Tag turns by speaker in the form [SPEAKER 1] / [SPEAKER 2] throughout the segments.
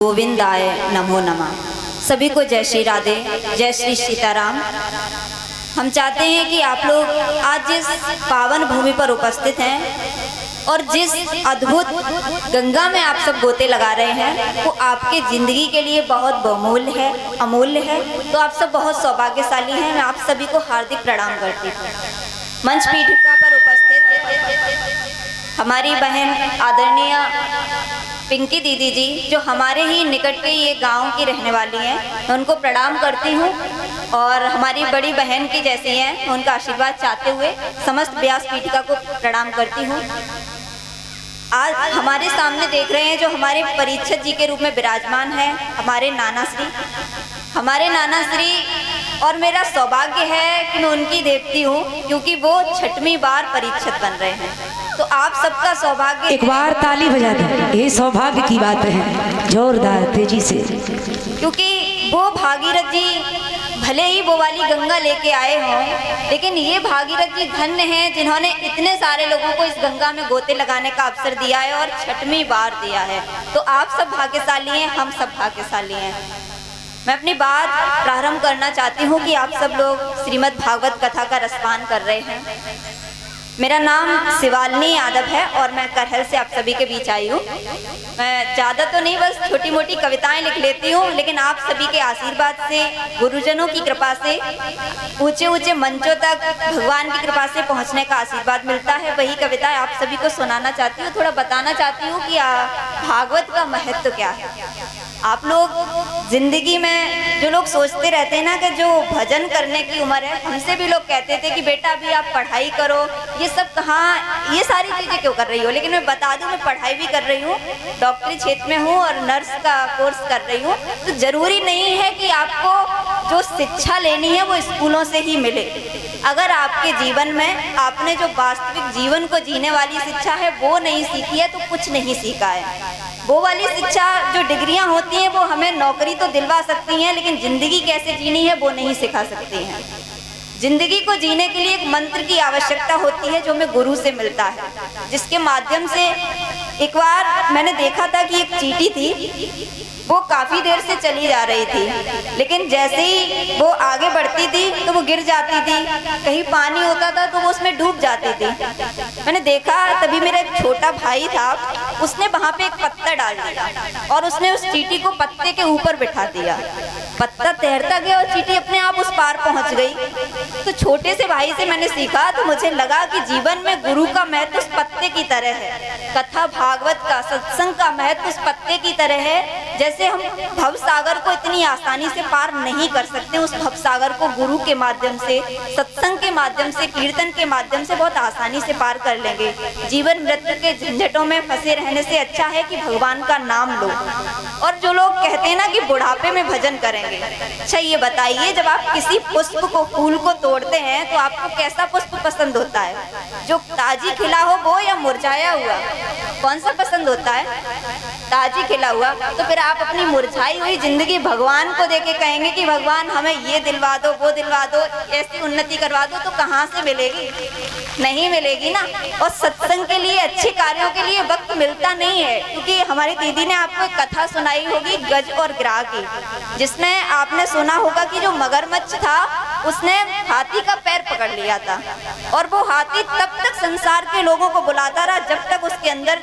[SPEAKER 1] गोविंदाय नमो नमः। सभी को जय श्री राधे, जय श्री सीताराम। हम चाहते हैं कि आप लोग आज जिस पावन भूमि पर उपस्थित हैं और जिस अद्भुत गंगा में आप सब गोते लगा रहे हैं वो आपके ज़िंदगी के लिए बहुत बहुमूल्य है, अमूल्य है। तो आप सब बहुत सौभाग्यशाली हैं। मैं आप सभी को हार्दिक प्रणाम करती हूँ। मंच पीठिका पर उपस्थित हमारी बहन आदरणीय पिंकी दीदी जी, जो हमारे ही निकट के ये गांव की रहने वाली हैं, मैं उनको प्रणाम करती हूँ और हमारी बड़ी बहन की जैसी हैं, उनका आशीर्वाद चाहते हुए समस्त व्यास पीठिका को प्रणाम करती हूँ। आज हमारे सामने देख रहे हैं जो हमारे परीक्षित जी के रूप में विराजमान है, हमारे नाना श्री। और मेरा सौभाग्य है कि मैं उनकी देवती हूँ, क्योंकि वो 6वीं बार परीक्षित बन रहे हैं। तो आप सबका सौभाग्य,
[SPEAKER 2] एक बार ताली बजा दें, ये सौभाग्य की बात है, जोरदार तेजी से।
[SPEAKER 1] क्योंकि वो भागीरथ जी भले ही वो वाली गंगा लेके आए हों, लेकिन ये भागीरथ जी धन्य हैं जिन्होंने इतने सारे लोगों को इस गंगा में गोते लगाने का अवसर दिया है और 6वीं बार दिया है। तो आप सब भाग्यशाली हैं, हम सब भाग्यशाली हैं। मैं अपनी बात प्रारंभ करना चाहती हूँ कि आप सब लोग श्रीमद् भागवत कथा का रसपान कर रहे हैं। मेरा नाम शिवालिनी यादव है और मैं करहल से आप सभी के बीच आई हूँ। मैं ज़्यादा तो नहीं, बस छोटी मोटी कविताएं लिख लेती हूँ, लेकिन आप सभी के आशीर्वाद से, गुरुजनों की कृपा से ऊंचे ऊंचे मंचों तक भगवान की कृपा से पहुँचने का आशीर्वाद मिलता है। वही कविताएं आप सभी को सुनाना चाहती हूँ, थोड़ा बताना चाहती हूँ कि भागवत का महत्व क्या है। आप लोग जिंदगी में जो लोग सोचते रहते हैं ना कि जो भजन करने की उम्र है, हमसे भी लोग कहते थे कि बेटा अभी आप पढ़ाई करो, ये सब कहाँ, ये सारी चीज़ें क्यों कर रही हो। लेकिन मैं बता दूं, मैं पढ़ाई भी कर रही हूँ, डॉक्टरी क्षेत्र में हूँ और नर्स का कोर्स कर रही हूँ। तो ज़रूरी नहीं है कि आपको जो शिक्षा लेनी है वो स्कूलों से ही मिले। अगर आपके जीवन में आपने जो वास्तविक जीवन को जीने वाली शिक्षा है वो नहीं सीखी है तो कुछ नहीं सीखा है। वो वाली शिक्षा, जो डिग्रियां होती हैं, वो हमें नौकरी तो दिलवा सकती हैं, लेकिन ज़िंदगी कैसे जीनी है वो नहीं सिखा सकती हैं। जिंदगी को जीने के लिए एक मंत्र की आवश्यकता होती है जो हमें गुरु से मिलता है, जिसके माध्यम से एक बार मैंने देखा था कि एक चींटी थी, वो काफ़ी देर से चली जा रही थी, लेकिन जैसे ही वो आगे बढ़ती थी तो वो गिर जाती थी, कहीं पानी होता था तो वो उसमें डूब जाती थी। मैंने देखा, तभी मेरा एक छोटा भाई था, उसने वहाँ पे एक पत्थर डाल दिया और उसने उस चींटी को पत्ते के ऊपर बिठा दिया। पत्ता तैरता गया और चींटी अपने आप उस पार पहुँच गई। तो छोटे से भाई से मैंने सीखा, तो मुझे लगा कि जीवन में गुरु का महत्व उस पत्ते की तरह है, कथा भागवत का, सत्संग का महत्व उस पत्ते की तरह है। जैसे हम भव सागर को इतनी आसानी से पार नहीं कर सकते, उस भव सागर को गुरु के माध्यम से, सत्संग के माध्यम से, कीर्तन के माध्यम से बहुत आसानी से पार कर लेंगे। जीवन मृत्यु के झंझटों में फंसे रहने से अच्छा है कि भगवान का नाम लो। और जो लोग कहते हैं ना कि बुढ़ापे में भजन करेंगे, अच्छा ये बताइए, जब आप किसी पुष्प को, फूल को तोड़ते हैं तो आपको कैसा पुष्प पसंद होता है? जो ताजी खिला हो वो या मुरझाया हुआ? कौन सा पसंद होता है? ताजी खिला हुआ। तो फिर आप अपनी मुरझाई हुई जिंदगी भगवान को देके कहेंगे कि भगवान हमें ये दिलवा दो, वो दिलवा दो, ऐसी उन्नति करवा दो, तो कहाँ से मिलेगी? नहीं मिलेगी ना। और सत्संग के लिए, अच्छे कार्यों के लिए वक्त मिलता नहीं है, क्योंकि हमारी दीदी ने आपको एक कथा सुनाई होगी गज और गिराह की, जिसमें आपने सुना होगा कि जो मगरमच्छ था उसने हाथी का पैर पकड़ लिया था और वो हाथी तब तक संसार के लोगों को बुलाता रहा जब तक उसके अंदर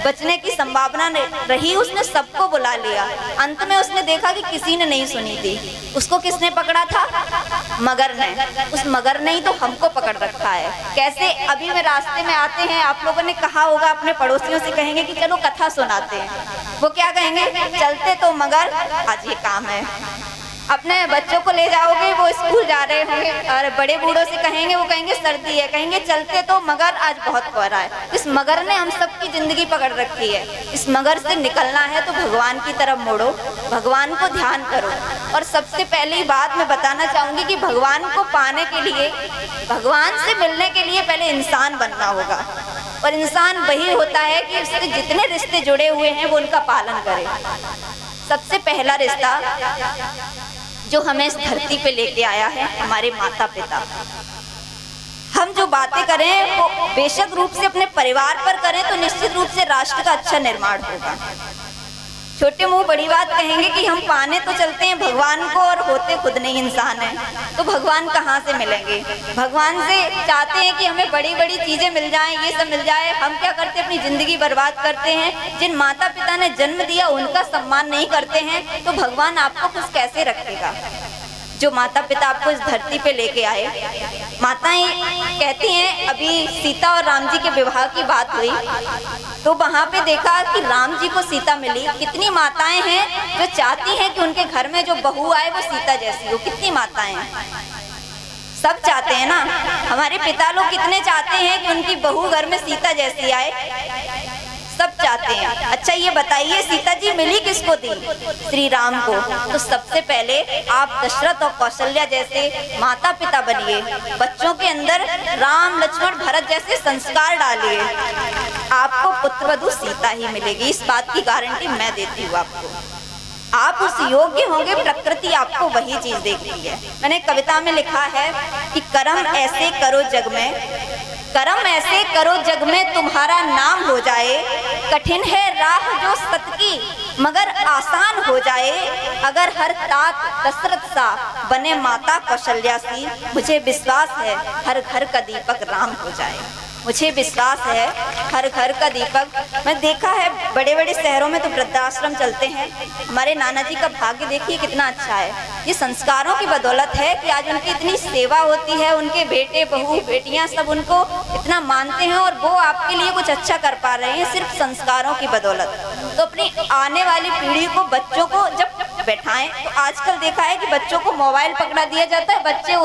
[SPEAKER 1] बचने की संभावना रही। उसने सबको बुला लिया, अंत में उसने देखा कि किसी ने नहीं सुनी थी। उसको किसने पकड़ा था? मगर ने। उस मगर ने ही तो हमको पकड़ रखा है। कैसे? अभी में रास्ते में आते हैं, आप लोगों ने कहा होगा, अपने पड़ोसियों से कहेंगे कि चलो कथा सुनाते हैं, वो क्या कहेंगे? चलते तो मगर आज ये काम है। अपने बच्चों को ले जाओगे, वो स्कूल जा रहे होंगे, और बड़े बूढ़ों से कहेंगे, वो कहेंगे सर्दी है, कहेंगे चलते तो मगर आज बहुत कोहरा है। इस मगर ने हम सबकी जिंदगी पकड़ रखी है। इस मगर से निकलना है तो भगवान की तरफ मुड़ो, भगवान को ध्यान करो। और सबसे पहली बात मैं बताना चाहूँगी कि भगवान को पाने के लिए, भगवान से मिलने के लिए पहले इंसान बनना होगा। और इंसान वही होता है कि उससे जितने रिश्ते जुड़े हुए हैं वो उनका पालन करे। सबसे पहला रिश्ता जो हमें इस धरती पे लेके आया है, हमारे माता पिता। हम जो बातें करें वो बेशक रूप से अपने परिवार पर करें तो निश्चित रूप से राष्ट्र का अच्छा निर्माण होगा। छोटे मुंह बड़ी बात कहेंगे कि हम पाने तो चलते हैं भगवान को और होते खुद नहीं इंसान हैं, तो भगवान कहाँ से मिलेंगे। भगवान से चाहते हैं कि हमें बड़ी बड़ी चीजें मिल जाएं, ये सब मिल जाए, हम क्या करते हैं अपनी जिंदगी बर्बाद करते हैं। जिन माता पिता ने जन्म दिया उनका सम्मान नहीं करते हैं तो भगवान आपको खुश कैसे रखेगा। जो माता पिता आपको इस धरती पे लेके आए, माताएं कहती हैं, अभी सीता और राम जी के विवाह की बात हुई तो वहां पे देखा कि राम जी को सीता मिली। कितनी माताएं हैं जो चाहती हैं कि उनके घर में जो बहू आए वो सीता जैसी हो। कितनी माताएं हैं, सब चाहते हैं ना। हमारे पिता लोग कितने चाहते हैं कि उनकी बहू घर में सीता जैसी आए, सब चाहते हैं। अच्छा ये बताइए सीता जी मिली किसको थी? श्री राम को। तो सबसे पहले आप दशरथ और कौशल्या जैसे माता पिता बनिए, बच्चों के अंदर राम लक्ष्मण भरत जैसे संस्कार डालिए, आपको पुत्रवधु सीता ही मिलेगी। इस बात की गारंटी मैं देती हूँ आपको। आप उस योग्य होंगे, प्रकृति आपको वही चीज देती है। मैंने कविता में लिखा है कि कर्म ऐसे करो जग में, कर्म ऐसे करो जग में तुम्हारा नाम हो जाए। कठिन है राह जो सत की मगर आसान हो जाए। अगर हर तात दशरथ सा बने माता कौशल्या सी, मुझे विश्वास है हर घर का दीपक राम हो जाए। मुझे विश्वास है हर घर का दीपक। मैं देखा है बड़े बड़े शहरों में तो वृद्धाश्रम चलते हैं। हमारे नाना जी का भाग्य देखिए कितना अच्छा है। ये संस्कारों की बदौलत है कि आज उनकी इतनी सेवा होती है, उनके बेटे बहू बेटियां सब उनको इतना मानते हैं और वो आपके लिए कुछ अच्छा कर पा रहे हैं सिर्फ संस्कारों की बदौलत। तो अपनी आने वाली पीढ़ी को, बच्चों को जब बैठाएं तो आजकल देखा है कि बच्चों को मोबाइल पकड़ा दिया जाता है, बच्चे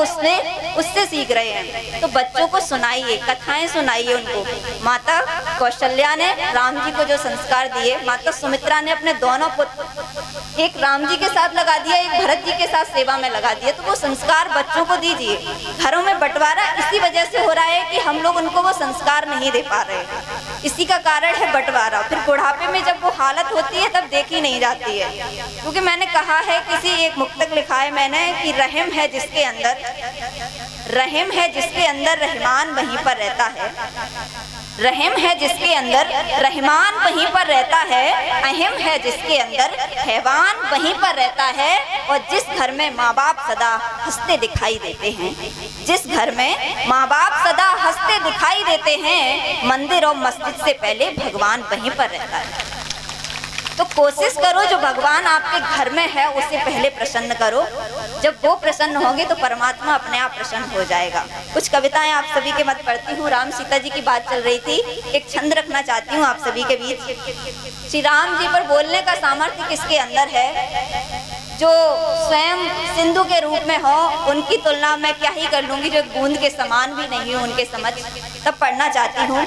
[SPEAKER 1] उससे सीख रहे हैं। तो बच्चों को सुनाइए, कथाएं सुनाइए उनको। माता कौशल्या ने राम जी को जो संस्कार दिए, माता सुमित्रा ने अपने दोनों पुत्र, एक राम जी के साथ लगा दिया, एक भरत जी के साथ सेवा में लगा दिया। तो वो संस्कार बच्चों को दीजिए। घरों में बंटवारा इसी वजह से हो रहा है कि हम लोग उनको वो संस्कार नहीं दे पा रहे। इसी का कारण है बंटवारा। फिर बुढ़ापे में जब वो हालत होती है तब देखी नहीं जाती है। क्योंकि मैंने कहा है, किसी एक मुक्तक लिखा है मैंने कि रहम है जिसके अंदर, रहम है जिसके अंदर रहमान वहीं पर रहता है। रहम है जिसके अंदर रहमान वहीं पर रहता है। अहम है जिसके अंदर हैवान वहीं पर रहता है। और जिस घर में माँ बाप सदा हंसते दिखाई देते हैं, जिस घर में माँ बाप सदा हंसते दिखाई देते हैं, मंदिर और मस्जिद से पहले भगवान वहीं पर रहता है। तो कोशिश करो जो भगवान आपके घर में है उसे पहले प्रसन्न करो। जब वो प्रसन्न होंगे तो परमात्मा अपने आप प्रसन्न हो जाएगा। कुछ कविताएं आप सभी के मत पढ़ती हूँ। राम सीता जी की बात चल रही थी, एक छंद रखना चाहती हूँ आप सभी के बीच। श्री राम जी पर बोलने का सामर्थ्य किसके अंदर है? जो स्वयं सिंधु के रूप में हो, उनकी तुलना मैं क्या ही कर लूंगी, जो बूंद के समान भी नहीं हो उनके समझ। तब पढ़ना चाहती हूँ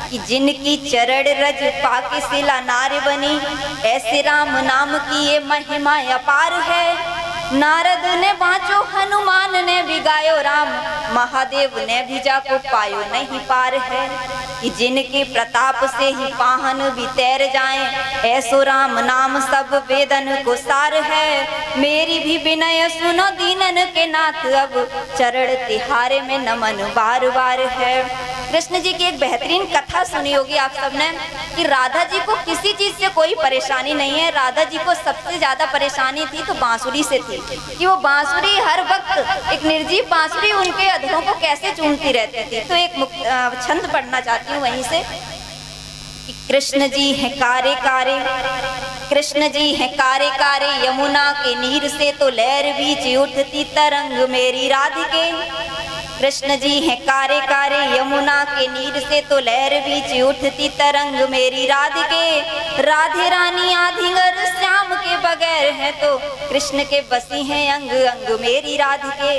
[SPEAKER 1] कि जिनकी चरण रज पाके सिला नार बनी, ऐसे राम नाम की ये महिमा अपार है। नारद ने बाँचो, हनुमान ने भी गायो राम, महादेव ने भी जाको पायो नहीं पार है। कि जिनके प्रताप से ही पाहन भी तैर जाएं, ऐसो राम नाम सब वेदन को सार है। मेरी भी विनय सुनो दीनन के नाथ, अब चरण तिहारे में नमन बार बार है। कृष्ण जी की एक बेहतरीन कथा सुनी होगी आप सबने कि राधा जी को किसी चीज से कोई परेशानी नहीं है। राधा जी को सबसे ज्यादा परेशानी थी तो बांसुरी से थी, कि वो बांसुरी हर वक्त एक निर्जीव बांसुरी उनके अधरों को कैसे चूमती रहती थी। तो एक छंद पढ़ना चाहती हूँ वहीं से। कृष्ण जी हैं कारे कारे, कृष्ण जी हैं कारे कारे, यमुना के नीर से तो लहर बीच उठती तरंग मेरी राधिके। कृष्ण जी हैं कारे कारे, यमुना के नीर से तो लहर बीच उठती तरंग मेरी राधिके। राधे रानी आधिंगर श्याम के बगैर है तो कृष्ण के बसी हैं अंग अंग मेरी राधिके।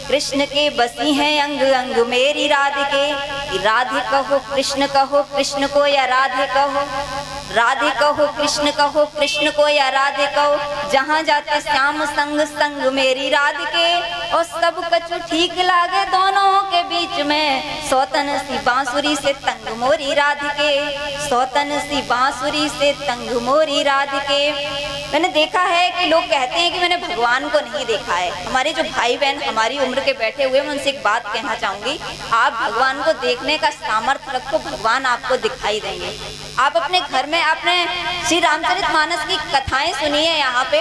[SPEAKER 1] कृष्ण के बसी हैं अंग अंग मेरी राधिके। राधे कहो कृष्ण कहो, कृष्ण को या राधे कहो, राधे कहो कृष्ण कहो, कृष्ण को या राधे कहो। जहाँ जाते श्याम संग संग मेरी राधिके। और सब कछु ठीक लागे दोनों के बीच में, सौतन सी बांसुरी से तंग मोरी राधिके। सौतन सी बांसुरी से तंग मोरी राधिके। मैंने देखा है कि लोग कहते हैं कि मैंने भगवान को नहीं देखा है। हमारे जो भाई बहन हमारी उम्र के बैठे हुए, मैं उनसे एक बात कहना चाहूँगी, आप भगवान को देखने का सामर्थ्य रखो, भगवान आपको दिखाई देंगे। आप अपने घर में आपने श्री रामचरितमानस की कथाएं सुनी है। यहाँ पे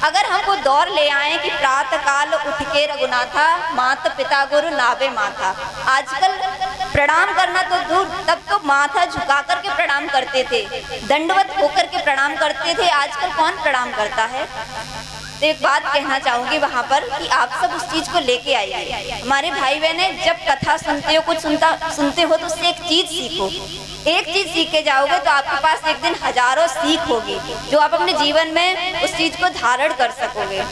[SPEAKER 1] अगर हम वो दौर ले आए कि प्रातः काल उठ के रघुनाथा, माता पिता गुरु नावे माथा। आजकल प्रणाम करना तो दूर, तब तो माथा झुका करके प्रणाम करते थे, दंडवत होकर के प्रणाम करते थे। आजकल कौन प्रणाम करता है? तो एक बात कहना चाहूँगी वहाँ पर कि आप सब उस चीज़ को लेके आइए। हमारे भाई बहने, जब कथा सुनते हो, कुछ सुनते हो तो उससे एक चीज़ सीखो। एक चीज़ सीख के जाओगे तो आपके पास एक दिन हजारों सीख होगी जो आप अपने जीवन में उस चीज़ को धारण कर सकोगे।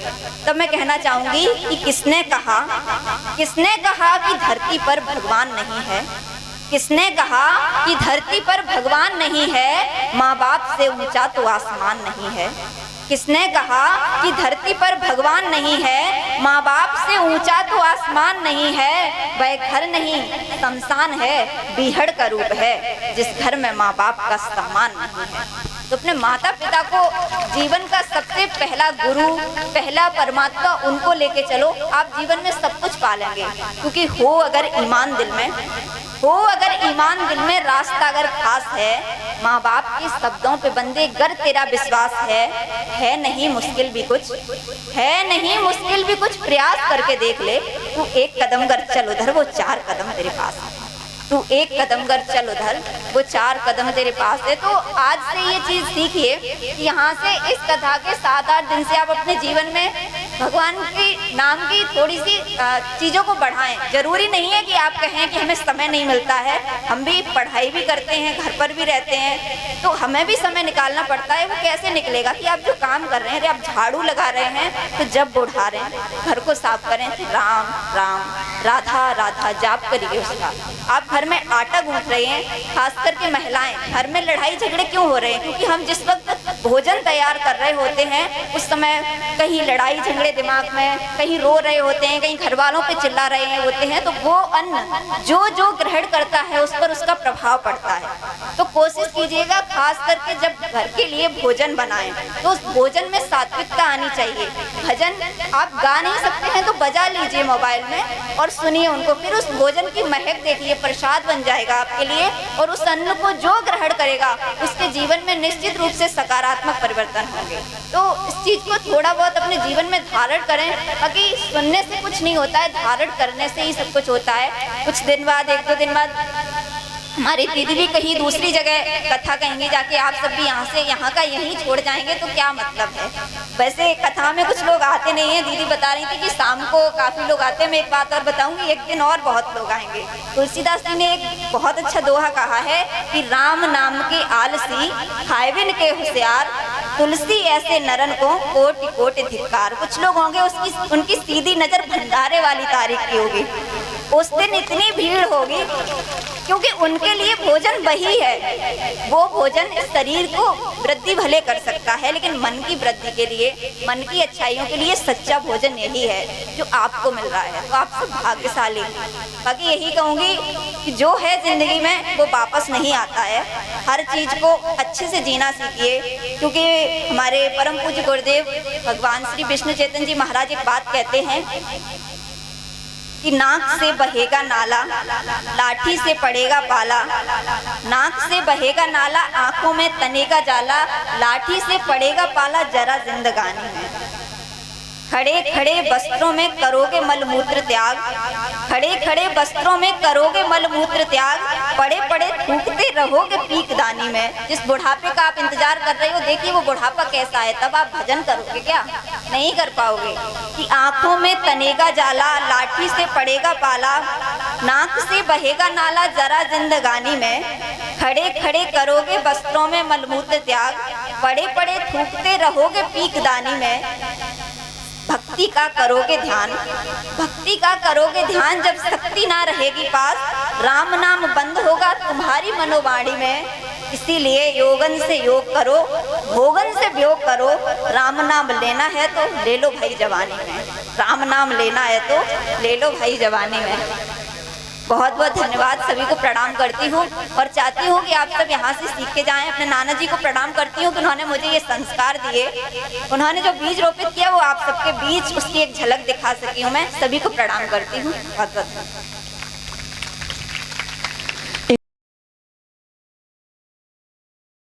[SPEAKER 1] तब मैं कहना चाहूँगी कि किसने कहा कि धरती पर भगवान नहीं है? किसने कहा कि धरती पर भगवान नहीं है? माँ बाप से ऊंचा तो आसमान नहीं है। किसने कहा कि धरती पर भगवान नहीं है? माँ बाप से ऊंचा तो आसमान नहीं है। वह घर नहीं शमशान है, बीहड़ का रूप है जिस घर में माँ बाप का सम्मान नहीं है। तो अपने माता पिता को जीवन का सबसे पहला गुरु, पहला परमात्मा, उनको लेके चलो, आप जीवन में सब कुछ पालेंगे। क्योंकि हो अगर ईमान दिल में रास्ता अगर खास है, माँ बाप के शब्दों पे बंदे गर तेरा विश्वास है नहीं मुश्किल भी कुछ, प्रयास करके देख ले। तू एक कदम कर चल उधर, वो 4 कदम तेरे पास है। तू एक कदम कर चल उधर, वो 4 कदम तेरे पास है। तो आज से ये चीज़ सीखिए कि यहाँ से इस कथा के 7-8 दिन से आप अपने जीवन में भगवान के नाम की थोड़ी सी चीज़ों को बढ़ाएं। जरूरी नहीं है कि आप कहें कि हमें समय नहीं मिलता है, हम भी पढ़ाई भी करते हैं, घर पर भी रहते हैं, तो हमें भी समय निकालना पड़ता है। वो कैसे निकलेगा कि आप जो काम कर रहे हैं, आप झाड़ू लगा रहे हैं तो जब उठा रहे हैं, घर को साफ करें तो राम राम, राधा राधा जाप करिए उसका। आप घर में आटा गूंथ रहे हैं, खास करके महिलाएं, घर में लड़ाई झगड़े क्यों हो रहे हैं? क्योंकि हम जिस वक्त भोजन तैयार कर रहे होते हैं उस समय कहीं लड़ाई झगड़े दिमाग में, कहीं रो रहे होते हैं, कहीं घर वालों पे चिल्ला रहे होते हैं, तो वो अन्न जो ग्रहण करता है उस पर उसका प्रभाव पड़ता है। तो कोशिश कीजिएगा खास करके जब घर के लिए भोजन बनाएं तो उस भोजन में सात्विकता आनी चाहिए। भजन आप गा नहीं सकते हैं तो बजा लीजिए मोबाइल में और सुनिए उनको, फिर उस भोजन की महक देखिए, प्रसाद बन जाएगा आपके लिए। और उस अन्न को जो ग्रहण करेगा उसके जीवन में निश्चित रूप से सकारात्मक परिवर्तन होंगे। तो इस चीज़ को थोड़ा बहुत अपने जीवन में धारण करें, ताकि सुनने से कुछ नहीं होता है, धारण करने से ही सब कुछ होता है। कुछ दिन बाद, 1-2 दिन बाद हमारी दीदी भी कहीं दूसरी जगह कथा कहेंगे जाके, आप सब भी यहाँ का यहीं छोड़ जाएंगे तो क्या मतलब है? वैसे कथा में कुछ लोग आते नहीं हैं। दीदी बता रही थी कि शाम को काफ़ी लोग आते हैं। मैं एक बात और बताऊंगी, एक दिन और बहुत लोग आएंगे। तुलसीदास जी ने एक बहुत अच्छा दोहा कहा है कि राम नाम के आलसी, खाए के होशियार, तुलसी ऐसे नरन को कोटि कोटि धिक्कार। कुछ लोग होंगे उनकी सीधी नज़र भंडारे वाली तारीख की होगी, उस दिन इतनी भीड़ होगी क्योंकि उनके लिए भोजन वही है। वो भोजन शरीर को वृद्धि भले कर सकता है, लेकिन मन की वृद्धि के लिए, मन की अच्छाइयों के लिए सच्चा भोजन यही है जो आपको मिल रहा है। तो आप सब भाग्यशाली। बाकी यही कहूँगी कि जो है ज़िंदगी में वो वापस नहीं आता है। हर चीज़ को अच्छे से जीना सीखिए, क्योंकि हमारे परम पूज्य गुरुदेव भगवान श्री विष्णु चेतन जी महाराज एक बात कहते हैं कि नाक से बहेगा नाला, लाठी से पड़ेगा पाला। नाक से बहेगा नाला, आंखों में तनेगा जाला, लाठी से पड़ेगा पाला जरा जिंदगानी में। खड़े खड़े वस्त्रों में करोगे मलमूत्र त्याग, खड़े खड़े वस्त्रों में करोगे मलमूत्र त्याग, पड़े पड़े थूकते रहोगे पीकदानी में। जिस बुढ़ापे का आप इंतजार कर रहे हो, देखिए वो बुढ़ापा कैसा है, तब आप भजन करोगे क्या? नहीं कर पाओगे। कि आंखों में तनेगा जाला, लाठी से पड़ेगा पाला, नाक से बहेगा नाला जरा जिंदगानी में। खड़े खड़े करोगे वस्त्रों में मलमूत्र त्याग, पड़े पड़े थूकते रहोगे पीकदानी में। भक्ति का करोगे ध्यान, भक्ति का करोगे ध्यान, जब शक्ति ना रहेगी पास, राम नाम बंद होगा तुम्हारी मनोवाणी में। इसीलिए योगन से योग करो, भोगन से वियोग करो। राम नाम लेना है तो ले लो भाई जवानी में, राम नाम लेना है तो ले लो भाई जवानी में। बहुत बहुत धन्यवाद, सभी को प्रणाम करती हूँ और चाहती हूँ कि आप सब यहाँ से सीख के जाएं। अपने नाना जी को प्रणाम करती हूँ कि उन्होंने मुझे ये संस्कार दिए, उन्होंने जो बीज रोपित किया वो आप सबके बीच उसकी एक झलक दिखा सकी हूँ। मैं सभी को प्रणाम करती हूँ। बहुत बहुत